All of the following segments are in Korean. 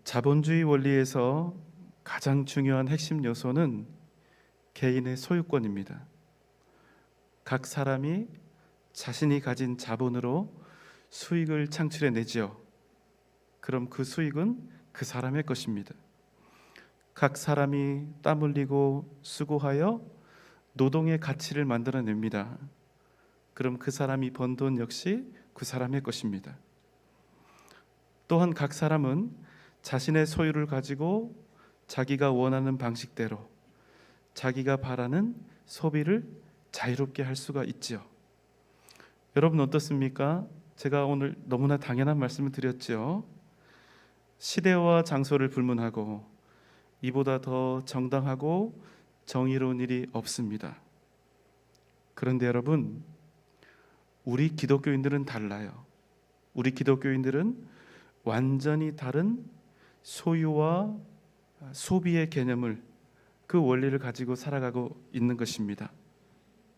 자본주의 원리에서 가장 중요한 핵심 요소는 개인의 소유권입니다. 각 사람이 자신이 가진 자본으로 수익을 창출해내지요. 그럼 그 수익은 그 사람의 것입니다. 각 사람이 땀 흘리고 수고하여 노동의 가치를 만들어냅니다. 그럼 그 사람이 번 돈 역시 그 사람의 것입니다. 또한 각 사람은 자신의 소유를 가지고 자기가 원하는 방식대로 자기가 바라는 소비를 자유롭게 할 수가 있지요. 여러분 어떻습니까? 제가 오늘 너무나 당연한 말씀을 드렸죠. 시대와 장소를 불문하고 이보다 더 정당하고 정의로운 일이 없습니다. 그런데 여러분, 우리 기독교인들은 달라요. 우리 기독교인들은 완전히 다른 소유와 소비의 개념을, 그 원리를 가지고 살아가고 있는 것입니다.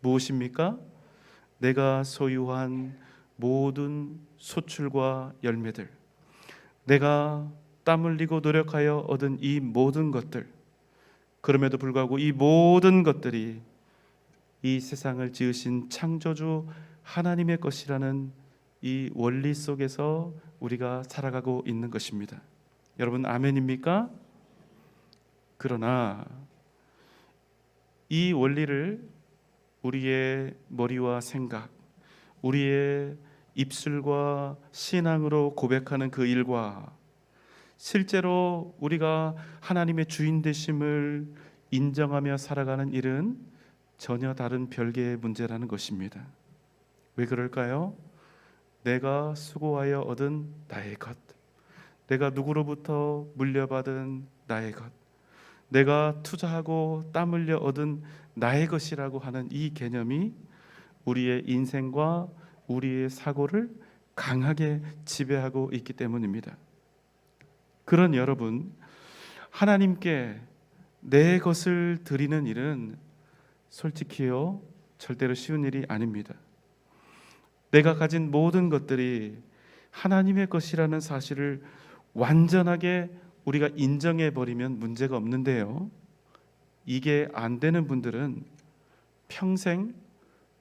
무엇입니까? 내가 소유한 모든 소출과 열매들, 내가 땀 흘리고 노력하여 얻은 이 모든 것들, 그럼에도 불구하고 이 모든 것들이 이 세상을 지으신 창조주 하나님의 것이라는 이 원리 속에서 우리가 살아가고 있는 것입니다. 여러분 아멘입니까? 그러나 이 원리를 우리의 머리와 생각, 우리의 입술과 신앙으로 고백하는 그 일과 실제로 우리가 하나님의 주인 되심을 인정하며 살아가는 일은 전혀 다른 별개의 문제라는 것입니다. 왜 그럴까요? 내가 수고하여 얻은 나의 것, 내가 누구로부터 물려받은 나의 것, 내가 투자하고 땀 흘려 얻은 나의 것이라고 하는 이 개념이 우리의 인생과 우리의 사고를 강하게 지배하고 있기 때문입니다. 그런 여러분, 하나님께 내 것을 드리는 일은 솔직히요, 절대로 쉬운 일이 아닙니다. 내가 가진 모든 것들이 하나님의 것이라는 사실을 완전하게 우리가 인정해버리면 문제가 없는데요, 이게 안 되는 분들은 평생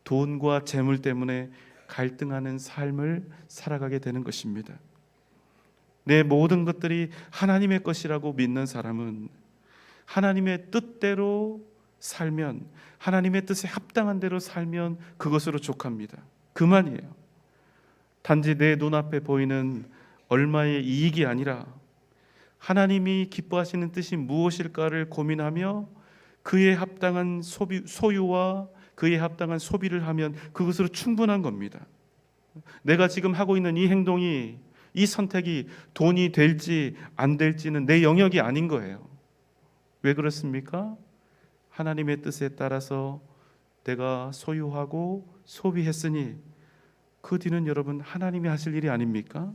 돈과 재물 때문에 갈등하는 삶을 살아가게 되는 것입니다. 내 모든 것들이 하나님의 것이라고 믿는 사람은 하나님의 뜻대로 살면, 하나님의 뜻에 합당한 대로 살면 그것으로 족합니다. 그만이에요. 단지 내 눈앞에 보이는 얼마의 이익이 아니라 하나님이 기뻐하시는 뜻이 무엇일까를 고민하며 그에 합당한 소유와 그에 합당한 소비를 하면 그것으로 충분한 겁니다. 내가 지금 하고 있는 이 행동이, 이 선택이 돈이 될지 안 될지는 내 영역이 아닌 거예요. 왜 그렇습니까? 하나님의 뜻에 따라서 내가 소유하고 소비했으니 그 뒤는 여러분 하나님이 하실 일이 아닙니까?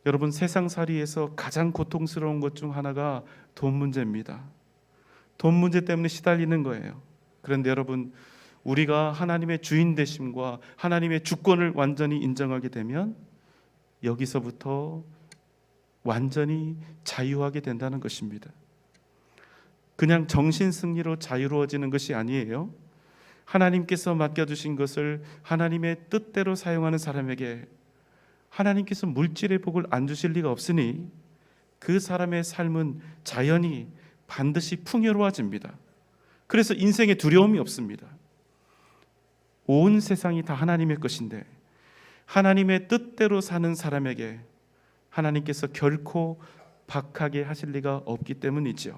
여러분 세상살이에서 가장 고통스러운 것 중 하나가 돈 문제입니다. 돈 문제 때문에 시달리는 거예요. 그런데 여러분, 우리가 하나님의 주인 되심과 하나님의 주권을 완전히 인정하게 되면 여기서부터 완전히 자유하게 된다는 것입니다. 그냥 정신승리로 자유로워지는 것이 아니에요. 하나님께서 맡겨주신 것을 하나님의 뜻대로 사용하는 사람에게 하나님께서 물질의 복을 안 주실 리가 없으니 그 사람의 삶은 자연히 반드시 풍요로워집니다. 그래서 인생에 두려움이 없습니다. 온 세상이 다 하나님의 것인데 하나님의 뜻대로 사는 사람에게 하나님께서 결코 박하게 하실 리가 없기 때문이죠.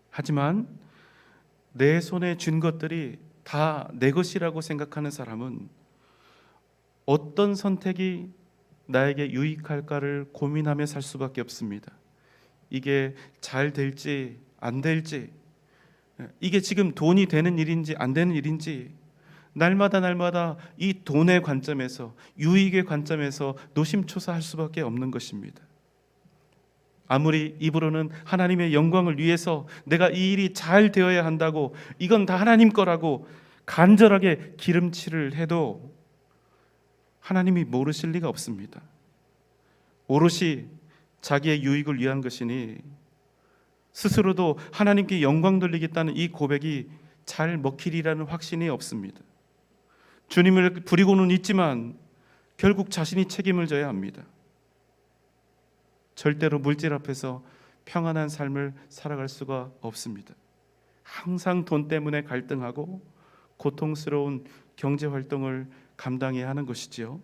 하지만 내 손에 쥔 것들이 다 내 것이라고 생각하는 사람은 어떤 선택이 나에게 유익할까를 고민하며 살 수밖에 없습니다. 이게 잘 될지 안 될지, 이게 지금 돈이 되는 일인지 안 되는 일인지, 날마다 이 돈의 관점에서, 유익의 관점에서 노심초사할 수밖에 없는 것입니다. 아무리 입으로는 하나님의 영광을 위해서 내가 이 일이 잘 되어야 한다고, 이건 다 하나님 거라고 간절하게 기름칠을 해도 하나님이 모르실 리가 없습니다. 오롯이 자기의 유익을 위한 것이니 스스로도 하나님께 영광 돌리겠다는 이 고백이 잘 먹히리라는 확신이 없습니다. 주님을 부리고는 있지만 결국 자신이 책임을 져야 합니다. 절대로 물질 앞에서 평안한 삶을 살아갈 수가 없습니다. 항상 돈 때문에 갈등하고 고통스러운 경제 활동을 감당해야 하는 것이지요.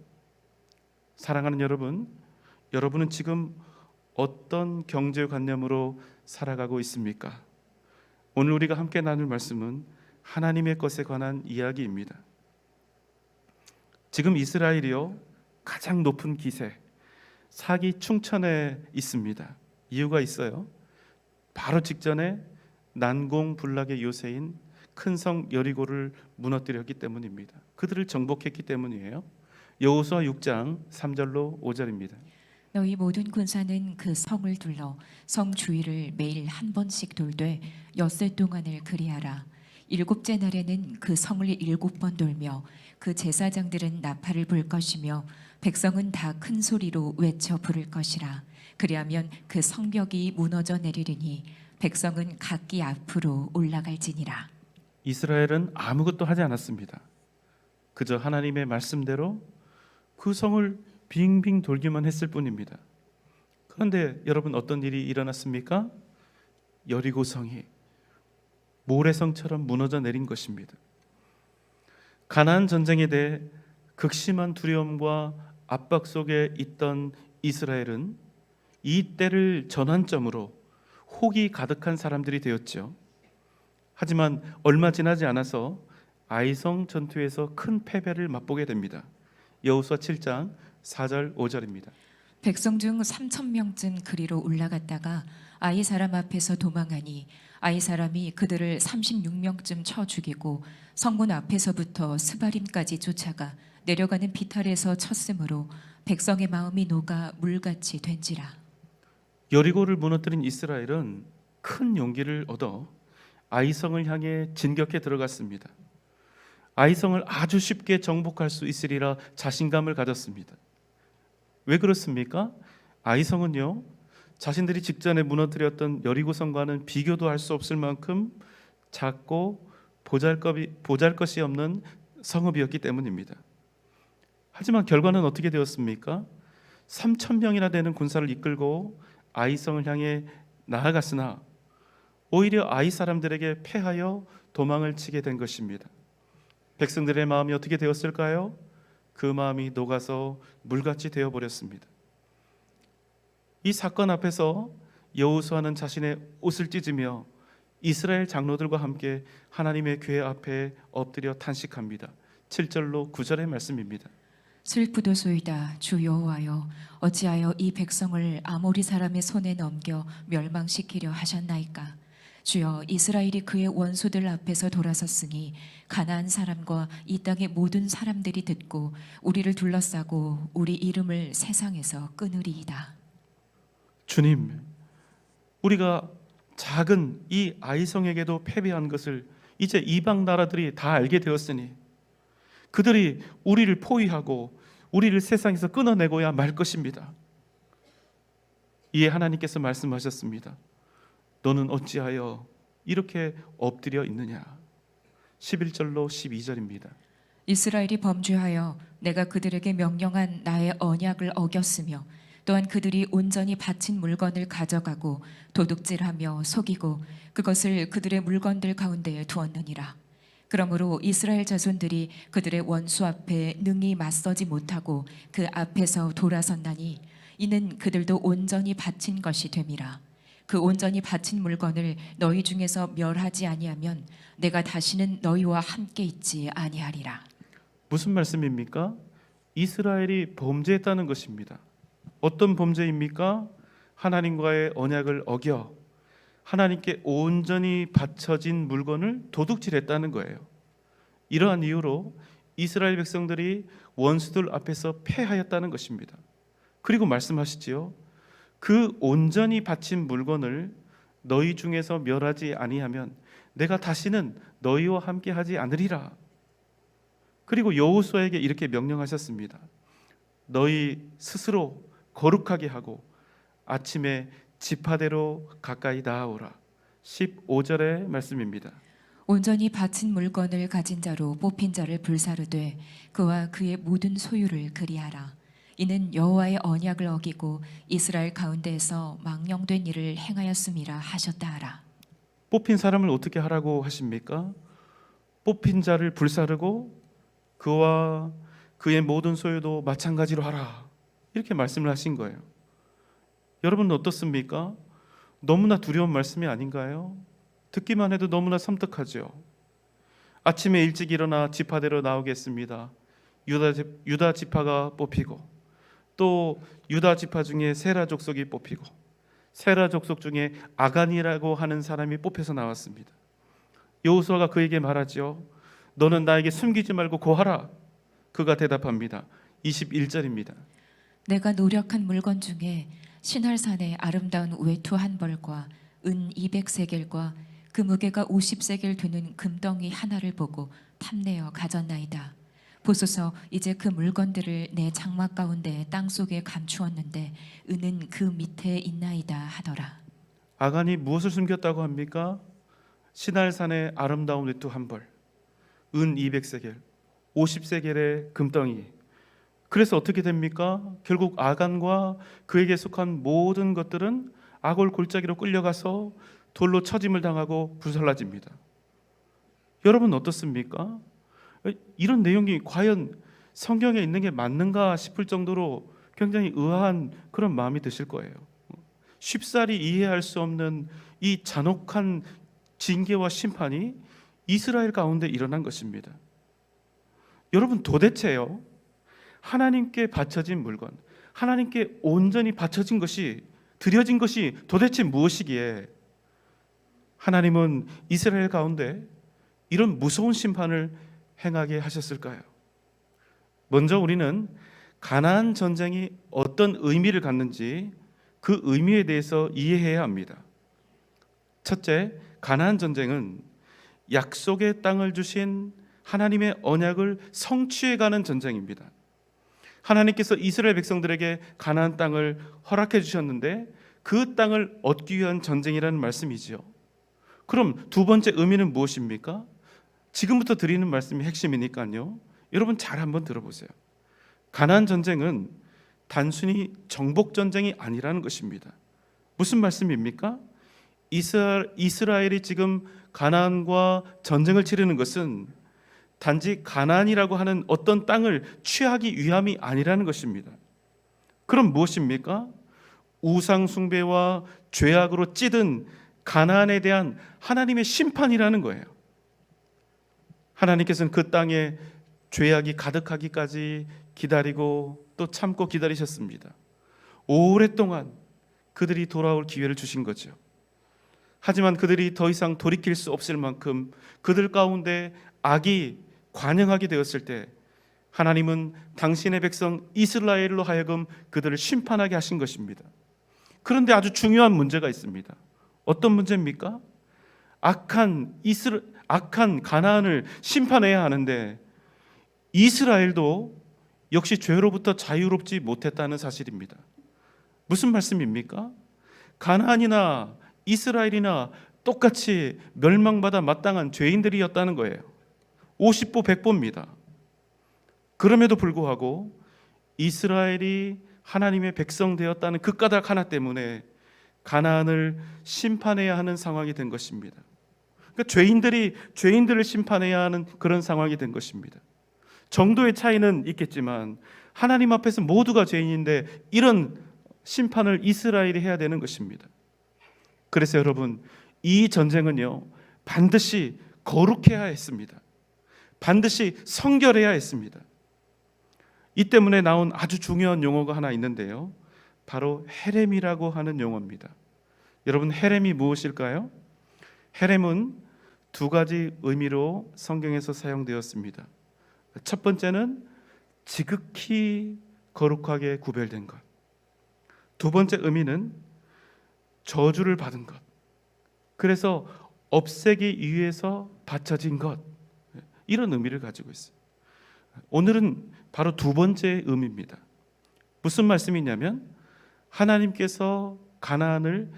사랑하는 여러분, 여러분은 지금 어떤 경제관념으로 살아가고 있습니까? 오늘 우리가 함께 나눌 말씀은 하나님의 것에 관한 이야기입니다. 지금 이스라엘이요, 가장 높은 기세, 사기 충천에 있습니다. 이유가 있어요. 바로 직전에 난공불락의 요새인 큰 성 여리고를 무너뜨렸기 때문입니다. 그들을 정복했기 때문이에요. 여호수아 6장 3절로 5절입니다. 너희 모든 군사는 그 성을 둘러 성 주위를 매일 한 번씩 돌되 엿새 동안을 그리하라. 일곱째 날에는 그 성을 7번 돌며 그 제사장들은 나팔을 불 것이며 백성은 다 큰 소리로 외쳐 부를 것이라. 그리하면 그 성벽이 무너져 내리리니 백성은 각기 앞으로 올라갈지니라. 이스라엘은 아무것도 하지 않았습니다. 그저 하나님의 말씀대로 그 성을 빙빙 돌기만 했을 뿐입니다. 그런데 여러분, 어떤 일이 일어났습니까? 여리고 성이 모래성처럼 무너져 내린 것입니다. 가나안 전쟁에 대해 극심한 두려움과 압박 속에 있던 이스라엘은 이 때를 전환점으로 혹이 가득한 사람들이 되었죠. 하지만 얼마 지나지 않아서 아이성 전투에서 큰 패배를 맛보게 됩니다. 여호수아 7장 4절 5절입니다. 백성 중 3,000명쯤 그리로 올라갔다가 아이 사람 앞에서 도망하니 아이 사람이 그들을 36명쯤 쳐 죽이고 성문 앞에서부터 스바림까지 쫓아가 내려가는 비탈에서 쳤으므로 백성의 마음이 녹아 물같이 된지라. 여리고를 무너뜨린 이스라엘은 큰 용기를 얻어 아이성을 향해 진격해 들어갔습니다. 아이성을 아주 쉽게 정복할 수 있으리라 자신감을 가졌습니다. 왜 그렇습니까? 아이성은요, 자신들이 직전에 무너뜨렸던 여리고성과는 비교도 할 수 없을 만큼 작고 보잘것이 없는 성읍이었기 때문입니다. 하지만 결과는 어떻게 되었습니까? 3,000명이나 되는 군사를 이끌고 아이성을 향해 나아갔으나 오히려 아이 사람들에게 패하여 도망을 치게 된 것입니다. 백성들의 마음이 어떻게 되었을까요? 그 마음이 녹아서 물같이 되어버렸습니다. 이 사건 앞에서 여호수아는 자신의 옷을 찢으며 이스라엘 장로들과 함께 하나님의 궤 앞에 엎드려 탄식합니다. 7절로 9절의 말씀입니다. 슬프도소이다. 주 여호와여, 어찌하여 이 백성을 아모리 사람의 손에 넘겨 멸망시키려 하셨나이까. 주여, 이스라엘이 그의 원수들 앞에서 돌아섰으니 가나안 사람과 이 땅의 모든 사람들이 듣고 우리를 둘러싸고 우리 이름을 세상에서 끊으리이다. 주님, 우리가 작은 이 아이성에게도 패배한 것을 이제 이방 나라들이 다 알게 되었으니 그들이 우리를 포위하고 우리를 세상에서 끊어내고야 말 것입니다. 이에 하나님께서 말씀하셨습니다. 너는 어찌하여 이렇게 엎드려 있느냐. 11절로 12절입니다. 이스라엘이 범죄하여 내가 그들에게 명령한 나의 언약을 어겼으며 또한 그들이 온전히 바친 물건을 가져가고 도둑질하며 속이고 그것을 그들의 물건들 가운데에 두었느니라. 그러므로 이스라엘 자손들이 그들의 원수 앞에 능히 맞서지 못하고 그 앞에서 돌아섰나니 이는 그들도 온전히 바친 것이 됨이라. 그 온전히 바친 물건을 너희 중에서 멸하지 아니하면 내가 다시는 너희와 함께 있지 아니하리라. 무슨 말씀입니까? 이스라엘이 범죄했다는 것입니다. 어떤 범죄입니까? 하나님과의 언약을 어겨 하나님께 온전히 바쳐진 물건을 도둑질했다는 거예요. 이러한 이유로 이스라엘 백성들이 원수들 앞에서 패하였다는 것입니다. 그리고 말씀하시지요. 그 온전히 바친 물건을 너희 중에서 멸하지 아니하면 내가 다시는 너희와 함께하지 않으리라. 그리고 여호수아에게 이렇게 명령하셨습니다. 너희 스스로 거룩하게 하고 아침에 지파대로 가까이 나아오라. 15절의 말씀입니다. 온전히 바친 물건을 가진 자로 뽑힌 자를 불사르되 그와 그의 모든 소유를 그리하라. 이는 여호와의 언약을 어기고 이스라엘 가운데에서 망령된 일을 행하였음이라 하셨다 하라. 뽑힌 사람을 어떻게 하라고 하십니까? 뽑힌 자를 불사르고 그와 그의 모든 소유도 마찬가지로 하라. 이렇게 말씀을 하신 거예요. 여러분 어떻습니까? 너무나 두려운 말씀이 아닌가요? 듣기만 해도 너무나 섬뜩하죠. 아침에 일찍 일어나 지파대로 나오겠습니다. 유다 지파가 뽑히고 또 유다 지파 중에 세라 족속이 뽑히고 세라 족속 중에 아간이라고 하는 사람이 뽑혀서 나왔습니다. 여호수아가 그에게 말하죠. 너는 나에게 숨기지 말고 고하라. 그가 대답합니다. 21절입니다. 내가 노력한 물건 중에 신할산의 아름다운 외투 한 벌과 은 200세겔과 그 무게가 50세겔 되는 금덩이 하나를 보고 탐내어 가졌나이다. 보소서 이제 그 물건들을 내 장막 가운데 땅속에 감추었는데 은은 그 밑에 있나이다 하더라. 아간이 무엇을 숨겼다고 합니까? 신할산의 아름다운 외투 한 벌, 은 200세겔, 50세겔의 금덩이. 그래서 어떻게 됩니까? 결국 아간과 그에게 속한 모든 것들은 아골 골짜기로 끌려가서 돌로 처짐을 당하고 불살라집니다. 여러분 어떻습니까? 이런 내용이 과연 성경에 있는 게 맞는가 싶을 정도로 굉장히 의아한 그런 마음이 드실 거예요. 쉽사리 이해할 수 없는 이 잔혹한 징계와 심판이 이스라엘 가운데 일어난 것입니다. 여러분 도대체요, 하나님께 바쳐진 물건, 하나님께 온전히 바쳐진 것이, 드려진 것이 도대체 무엇이기에 하나님은 이스라엘 가운데 이런 무서운 심판을 행하게 하셨을까요? 먼저 우리는 가나안 전쟁이 어떤 의미를 갖는지 그 의미에 대해서 이해해야 합니다. 첫째, 가나안 전쟁은 약속의 땅을 주신 하나님의 언약을 성취해가는 전쟁입니다. 하나님께서 이스라엘 백성들에게 가나안 땅을 허락해 주셨는데 그 땅을 얻기 위한 전쟁이라는 말씀이지요. 그럼 두 번째 의미는 무엇입니까? 지금부터 드리는 말씀이 핵심이니까요. 여러분 잘 한번 들어보세요. 가나안 전쟁은 단순히 정복 전쟁이 아니라는 것입니다. 무슨 말씀입니까? 이스라엘이 지금 가나안과 전쟁을 치르는 것은 단지 가나안이라고 하는 어떤 땅을 취하기 위함이 아니라는 것입니다. 그럼 무엇입니까? 우상 숭배와 죄악으로 찌든 가나안에 대한 하나님의 심판이라는 거예요. 하나님께서는 그 땅에 죄악이 가득하기까지 기다리고 또 참고 기다리셨습니다. 오랫동안 그들이 돌아올 기회를 주신 거죠. 하지만 그들이 더 이상 돌이킬 수 없을 만큼 그들 가운데 악이 관영하게 되었을 때 하나님은 당신의 백성 이스라엘로 하여금 그들을 심판하게 하신 것입니다. 그런데 아주 중요한 문제가 있습니다. 어떤 문제입니까? 악한 가나안을 심판해야 하는데 이스라엘도 역시 죄로부터 자유롭지 못했다는 사실입니다. 무슨 말씀입니까? 가나안이나 이스라엘이나 똑같이 멸망받아 마땅한 죄인들이었다는 거예요. 50보 100보입니다. 그럼에도 불구하고 이스라엘이 하나님의 백성 되었다는 그 까닭 하나 때문에 가나안을 심판해야 하는 상황이 된 것입니다. 그러니까 죄인들을 심판해야 하는 그런 상황이 된 것입니다. 정도의 차이는 있겠지만 하나님 앞에서 모두가 죄인인데 이런 심판을 이스라엘이 해야 되는 것입니다. 그래서 여러분, 이 전쟁은요 반드시 거룩해야 했습니다. 반드시 성결해야 했습니다. 이 때문에 나온 아주 중요한 용어가 하나 있는데요, 바로 헤렘이라고 하는 용어입니다. 여러분, 헤렘이 무엇일까요? 헤렘은 두 가지 의미로 성경에서 사용되었습니다. 첫 번째는 지극히 거룩하게 구별된 것. 두 번째 의미는 저주를 받은 것. 그래서 없애기 위해서 바쳐진 것. 이런 의미를 가지고 있어요. 오늘은 바로 두 번째 의미입니다. 무슨 말씀이냐면 하나님께서 가나안을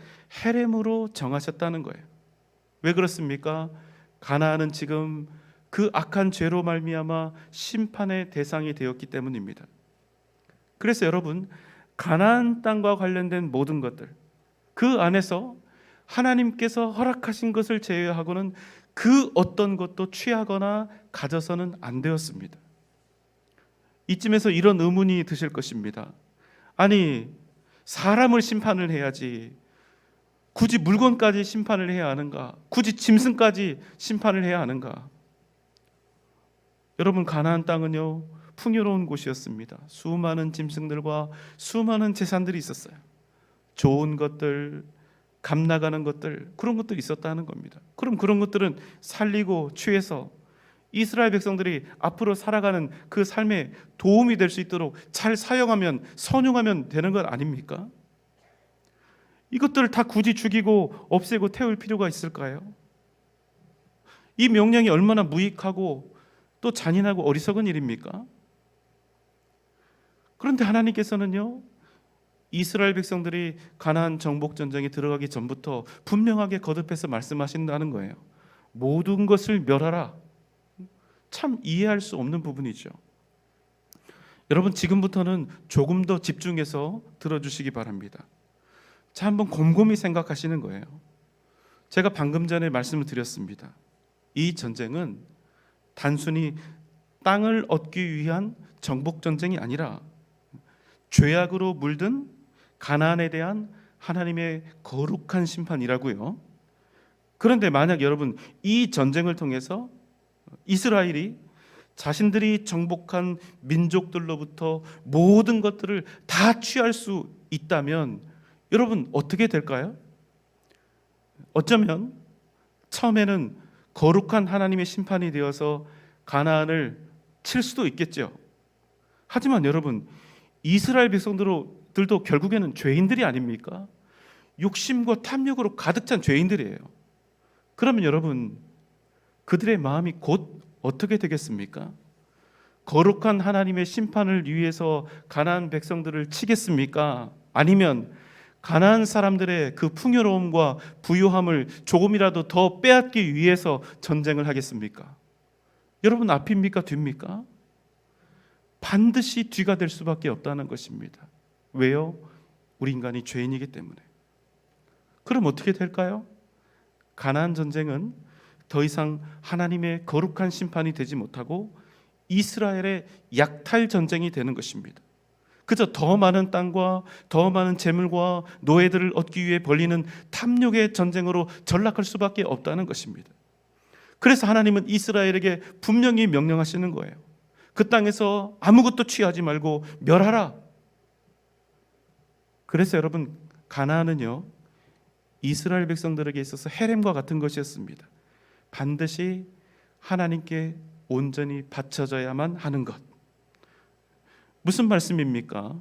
헤렘으로 정하셨다는 거예요. 왜 그렇습니까? 가나안은 지금 그 악한 죄로 말미암아 심판의 대상이 되었기 때문입니다. 그래서 여러분, 가나안 땅과 관련된 모든 것들, 그 안에서 하나님께서 허락하신 것을 제외하고는 그 어떤 것도 취하거나 가져서는 안 되었습니다. 이쯤에서 이런 의문이 드실 것입니다. 아니, 사람을 심판을 해야지 굳이 물건까지 심판을 해야 하는가? 굳이 짐승까지 심판을 해야 하는가? 여러분, 가나안 땅은요, 풍요로운 곳이었습니다. 수많은 짐승들과 수많은 재산들이 있었어요. 좋은 것들, 값 나가는 것들, 그런 것들이 있었다는 겁니다. 그럼 그런 것들은 살리고 취해서 이스라엘 백성들이 앞으로 살아가는 그 삶에 도움이 될 수 있도록 잘 사용하면, 선용하면 되는 것 아닙니까? 이것들을 다 굳이 죽이고 없애고 태울 필요가 있을까요? 이 명령이 얼마나 무익하고 또 잔인하고 어리석은 일입니까? 그런데 하나님께서는요, 이스라엘 백성들이 가나안 정복 전쟁에 들어가기 전부터 분명하게 거듭해서 말씀하신다는 거예요. 모든 것을 멸하라. 참 이해할 수 없는 부분이죠. 여러분, 지금부터는 조금 더 집중해서 들어주시기 바랍니다. 자, 한번 곰곰이 생각하시는 거예요. 제가 방금 전에 말씀을 드렸습니다. 이 전쟁은 단순히 땅을 얻기 위한 정복 전쟁이 아니라 죄악으로 물든 가나안에 대한 하나님의 거룩한 심판이라고요. 그런데 만약 여러분, 이 전쟁을 통해서 이스라엘이 자신들이 정복한 민족들로부터 모든 것들을 다 취할 수 있다면 여러분, 어떻게 될까요? 어쩌면 처음에는 거룩한 하나님의 심판이 되어서 가나안을 칠 수도 있겠죠. 하지만 여러분, 이스라엘 백성들도 결국에는 죄인들이 아닙니까? 욕심과 탐욕으로 가득 찬 죄인들이에요. 그러면 여러분, 그들의 마음이 곧 어떻게 되겠습니까? 거룩한 하나님의 심판을 위해서 가나안 백성들을 치겠습니까? 아니면 가나안 사람들의 그 풍요로움과 부유함을 조금이라도 더 빼앗기 위해서 전쟁을 하겠습니까? 여러분, 앞입니까? 뒤입니까? 반드시 뒤가 될 수밖에 없다는 것입니다. 왜요? 우리 인간이 죄인이기 때문에. 그럼 어떻게 될까요? 가나안 전쟁은 더 이상 하나님의 거룩한 심판이 되지 못하고 이스라엘의 약탈 전쟁이 되는 것입니다. 그저 더 많은 땅과 더 많은 재물과 노예들을 얻기 위해 벌리는 탐욕의 전쟁으로 전락할 수밖에 없다는 것입니다. 그래서 하나님은 이스라엘에게 분명히 명령하시는 거예요. 그 땅에서 아무것도 취하지 말고 멸하라. 그래서 여러분, 가나안은요, 이스라엘 백성들에게 있어서 헤렘과 같은 것이었습니다. 반드시 하나님께 온전히 바쳐져야만 하는 것. 무슨 말씀입니까?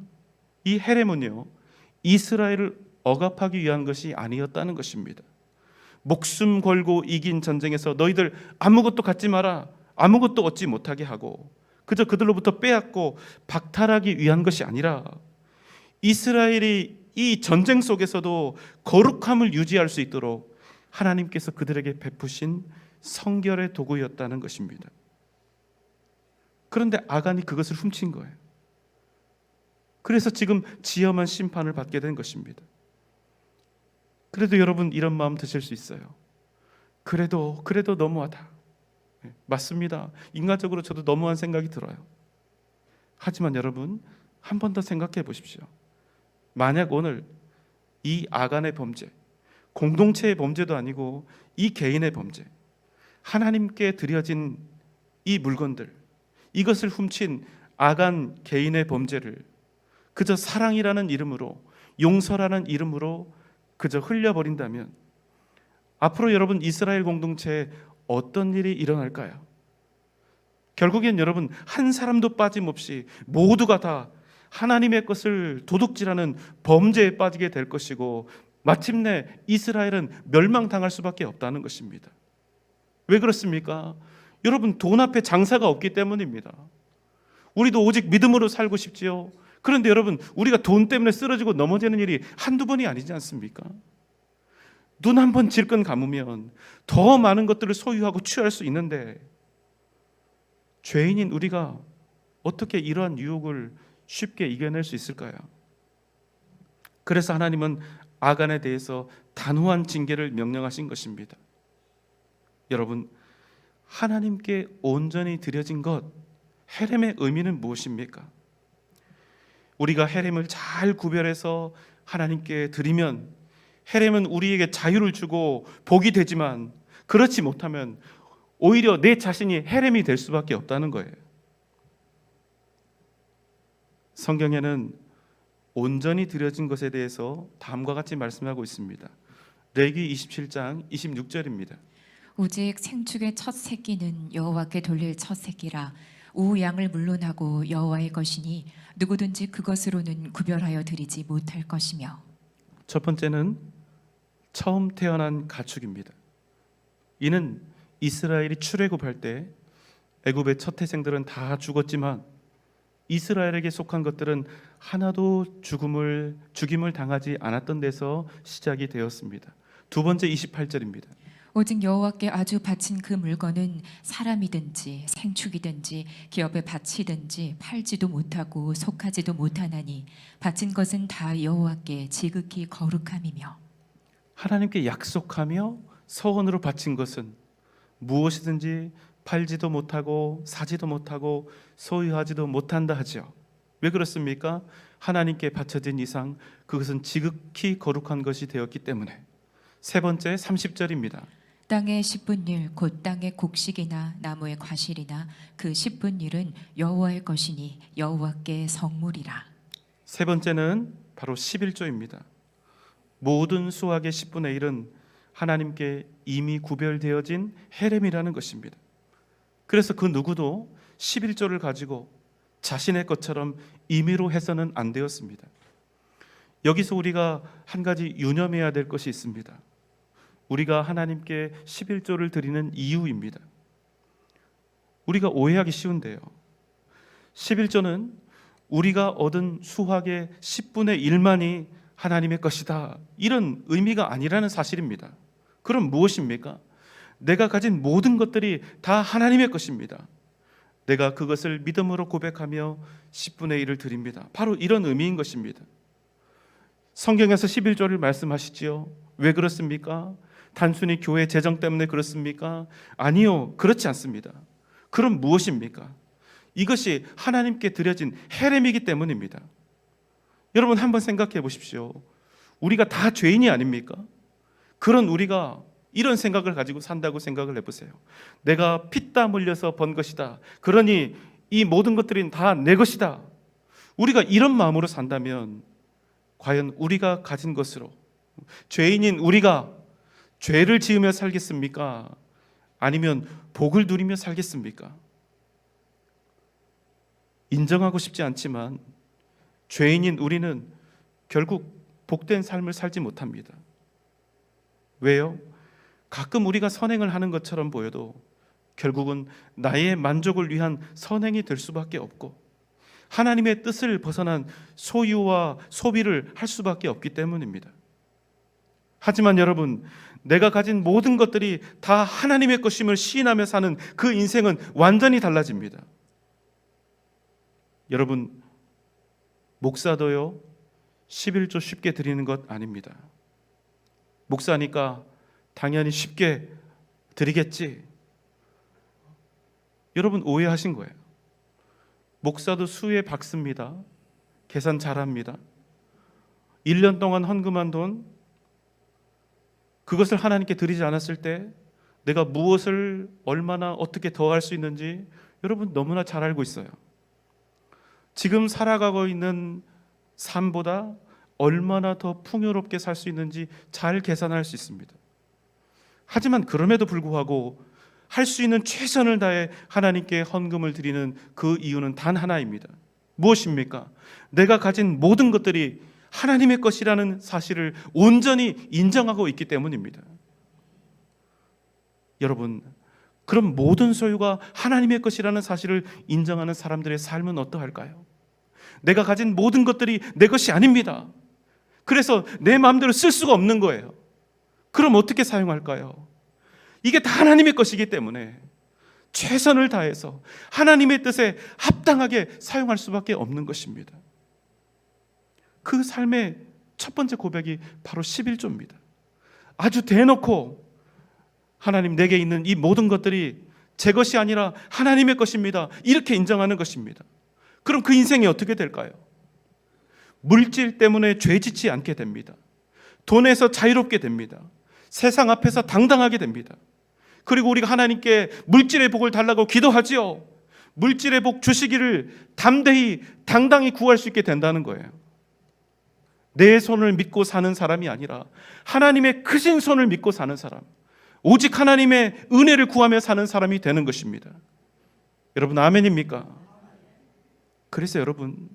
이 헤렘은요, 이스라엘을 억압하기 위한 것이 아니었다는 것입니다. 목숨 걸고 이긴 전쟁에서 너희들 아무것도 갖지 마라, 아무것도 얻지 못하게 하고 그저 그들로부터 빼앗고 박탈하기 위한 것이 아니라 이스라엘이 이 전쟁 속에서도 거룩함을 유지할 수 있도록 하나님께서 그들에게 베푸신 성결의 도구였다는 것입니다. 그런데 아간이 그것을 훔친 거예요. 그래서 지금 지엄한 심판을 받게 된 것입니다. 그래도 여러분, 이런 마음 드실 수 있어요. 그래도 너무하다. 맞습니다. 인간적으로 저도 너무한 생각이 들어요. 하지만 여러분, 한 번 더 생각해 보십시오. 만약 오늘 이 아간의 범죄, 공동체의 범죄도 아니고 이 개인의 범죄, 하나님께 드려진 이 물건들, 이것을 훔친 아간 개인의 범죄를 그저 사랑이라는 이름으로, 용서라는 이름으로 그저 흘려버린다면 앞으로 여러분, 이스라엘 공동체에 어떤 일이 일어날까요? 결국엔 여러분, 한 사람도 빠짐없이 모두가 다 하나님의 것을 도둑질하는 범죄에 빠지게 될 것이고 마침내 이스라엘은 멸망당할 수밖에 없다는 것입니다. 왜 그렇습니까? 여러분, 돈 앞에 장사가 없기 때문입니다. 우리도 오직 믿음으로 살고 싶지요. 그런데 여러분, 우리가 돈 때문에 쓰러지고 넘어지는 일이 한두 번이 아니지 않습니까? 눈 한 번 질끈 감으면 더 많은 것들을 소유하고 취할 수 있는데, 죄인인 우리가 어떻게 이러한 유혹을 쉽게 이겨낼 수 있을까요? 그래서 하나님은 아간에 대해서 단호한 징계를 명령하신 것입니다. 여러분, 하나님께 온전히 드려진 것, 헤렘의 의미는 무엇입니까? 우리가 헤렘을 잘 구별해서 하나님께 드리면 헤렘은 우리에게 자유를 주고 복이 되지만, 그렇지 못하면 오히려 내 자신이 헤렘이 될 수밖에 없다는 거예요. 성경에는 온전히 드려진 것에 대해서 다음과 같이 말씀하고 있습니다. 레위기 27장 26절입니다. 오직 생축의 첫 새끼는 여호와께 돌릴 첫 새끼라. 우 양을 물론하고 여호와의 것이니 누구든지 그것으로는 구별하여 드리지 못할 것이며. 첫 번째는 처음 태어난 가축입니다. 이는 이스라엘이 출애굽할 때 애굽의 첫 태생들은 다 죽었지만 이스라엘에게 속한 것들은 하나도 죽임을 당하지 않았던 데서 시작이 되었습니다. 두 번째 28절입니다. 오직 여호와께 아주 바친 그 물건은 사람이든지 생축이든지 기업의 밭이든지 팔지도 못하고 속하지도 못하나니 바친 것은 다 여호와께 지극히 거룩함이며. 하나님께 약속하며 서원으로 바친 것은 무엇이든지 팔지도 못하고 사지도 못하고 소유하지도 못한다 하죠. 왜 그렇습니까? 하나님께 바쳐진 이상 그것은 지극히 거룩한 것이 되었기 때문에. 세 번째 30절입니다. 땅의 10분 일 곧 땅의 곡식이나 나무의 과실이나 그 10분 일은 여호와의 것이니 여호와께 성물이라. 세 번째는 바로 11조입니다. 모든 수확의 10분의 1은 하나님께 이미 구별되어진 헤렘이라는 것입니다. 그래서 그 누구도 11조를 가지고 자신의 것처럼 임의로 해서는 안 되었습니다. 여기서 우리가 한 가지 유념해야 될 것이 있습니다. 우리가 하나님께 11조를 드리는 이유입니다. 우리가 오해하기 쉬운데요, 11조는 우리가 얻은 수확의 10분의 1만이 하나님의 것이다, 이런 의미가 아니라는 사실입니다. 그럼 무엇입니까? 내가 가진 모든 것들이 다 하나님의 것입니다. 내가 그것을 믿음으로 고백하며 10분의 1을 드립니다. 바로 이런 의미인 것입니다. 성경에서 11조를 말씀하시지요. 왜 그렇습니까? 단순히 교회 재정 때문에 그렇습니까? 아니요, 그렇지 않습니다. 그럼 무엇입니까? 이것이 하나님께 드려진 헤렘이기 때문입니다. 여러분 한번 생각해 보십시오. 우리가 다 죄인이 아닙니까? 그런 우리가 이런 생각을 가지고 산다고 생각을 해보세요. 내가 피땀 흘려서 번 것이다, 그러니 이 모든 것들은 다 내 것이다. 우리가 이런 마음으로 산다면 과연 우리가 가진 것으로 죄인인 우리가 죄를 지으며 살겠습니까? 아니면 복을 누리며 살겠습니까? 인정하고 싶지 않지만 죄인인 우리는 결국 복된 삶을 살지 못합니다. 왜요? 가끔 우리가 선행을 하는 것처럼 보여도 결국은 나의 만족을 위한 선행이 될 수밖에 없고 하나님의 뜻을 벗어난 소유와 소비를 할 수밖에 없기 때문입니다. 하지만 여러분, 내가 가진 모든 것들이 다 하나님의 것임을 시인하며 사는 그 인생은 완전히 달라집니다. 여러분, 목사도요 11조 쉽게 드리는 것 아닙니다. 목사니까 당연히 쉽게 드리겠지. 여러분 오해하신 거예요. 목사도 수에 박습니다. 계산 잘합니다. 1년 동안 헌금한 돈, 그것을 하나님께 드리지 않았을 때 내가 무엇을 얼마나 어떻게 더 할 수 있는지 여러분 너무나 잘 알고 있어요. 지금 살아가고 있는 삶보다 얼마나 더 풍요롭게 살 수 있는지 잘 계산할 수 있습니다. 하지만 그럼에도 불구하고 할 수 있는 최선을 다해 하나님께 헌금을 드리는 그 이유는 단 하나입니다. 무엇입니까? 내가 가진 모든 것들이 하나님의 것이라는 사실을 온전히 인정하고 있기 때문입니다. 여러분, 그럼 모든 소유가 하나님의 것이라는 사실을 인정하는 사람들의 삶은 어떠할까요? 내가 가진 모든 것들이 내 것이 아닙니다. 그래서 내 마음대로 쓸 수가 없는 거예요. 그럼 어떻게 사용할까요? 이게 다 하나님의 것이기 때문에 최선을 다해서 하나님의 뜻에 합당하게 사용할 수밖에 없는 것입니다. 그 삶의 첫 번째 고백이 바로 11조입니다. 아주 대놓고 하나님, 내게 있는 이 모든 것들이 제 것이 아니라 하나님의 것입니다, 이렇게 인정하는 것입니다. 그럼 그 인생이 어떻게 될까요? 물질 때문에 죄짓지 않게 됩니다. 돈에서 자유롭게 됩니다. 세상 앞에서 당당하게 됩니다. 그리고 우리가 하나님께 물질의 복을 달라고 기도하지요. 물질의 복 주시기를 담대히 당당히 구할 수 있게 된다는 거예요. 내 손을 믿고 사는 사람이 아니라 하나님의 크신 손을 믿고 사는 사람, 오직 하나님의 은혜를 구하며 사는 사람이 되는 것입니다. 여러분, 아멘입니까? 그래서 여러분,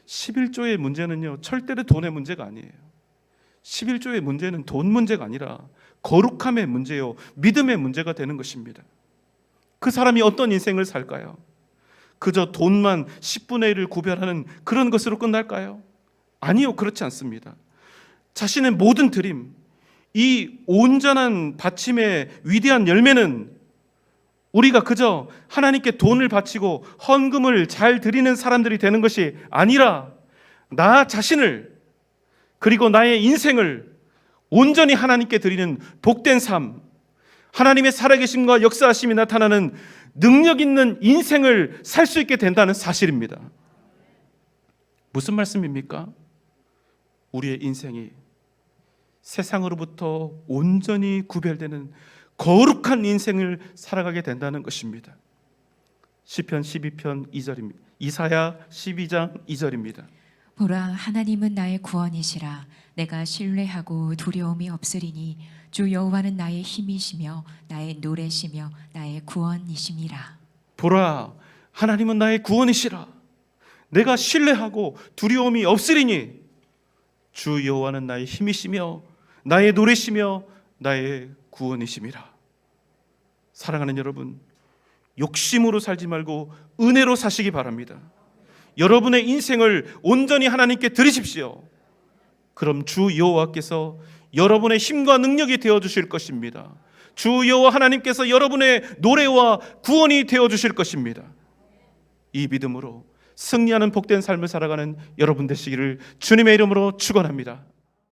11조의 문제는요, 절대로 돈의 문제가 아니에요. 11조의 문제는 돈 문제가 아니라 거룩함의 문제요, 믿음의 문제가 되는 것입니다. 그 사람이 어떤 인생을 살까요? 그저 돈만 10분의 1을 구별하는 그런 것으로 끝날까요? 아니요, 그렇지 않습니다. 자신의 모든 드림, 이 온전한 바침의 위대한 열매는 우리가 그저 하나님께 돈을 바치고 헌금을 잘 드리는 사람들이 되는 것이 아니라 나 자신을, 그리고 나의 인생을 온전히 하나님께 드리는 복된 삶, 하나님의 살아계심과 역사하심이 나타나는 능력 있는 인생을 살 수 있게 된다는 사실입니다. 무슨 말씀입니까? 우리의 인생이 세상으로부터 온전히 구별되는 거룩한 인생을 살아가게 된다는 것입니다. 시편 12편 2절입니다. 이사야 12장 2절입니다. 보라, 하나님은 나의 구원이시라. 내가 신뢰하고 두려움이 없으리니 주 여호와는 나의 힘이시며 나의 노래시며 나의 구원이심이라. 보라, 하나님은 나의 구원이시라. 내가 신뢰하고 두려움이 없으리니 주 여호와는 나의 힘이시며 나의 노래시며 나의 구원이심이라. 사랑하는 여러분, 욕심으로 살지 말고 은혜로 사시기 바랍니다. 여러분의 인생을 온전히 하나님께 드리십시오. 그럼 주 여호와께서 여러분의 힘과 능력이 되어 주실 것입니다. 주 여호와 하나님께서 여러분의 노래와 구원이 되어 주실 것입니다. 이 믿음으로 승리하는 복된 삶을 살아가는 여러분 되시기를 주님의 이름으로 축원합니다.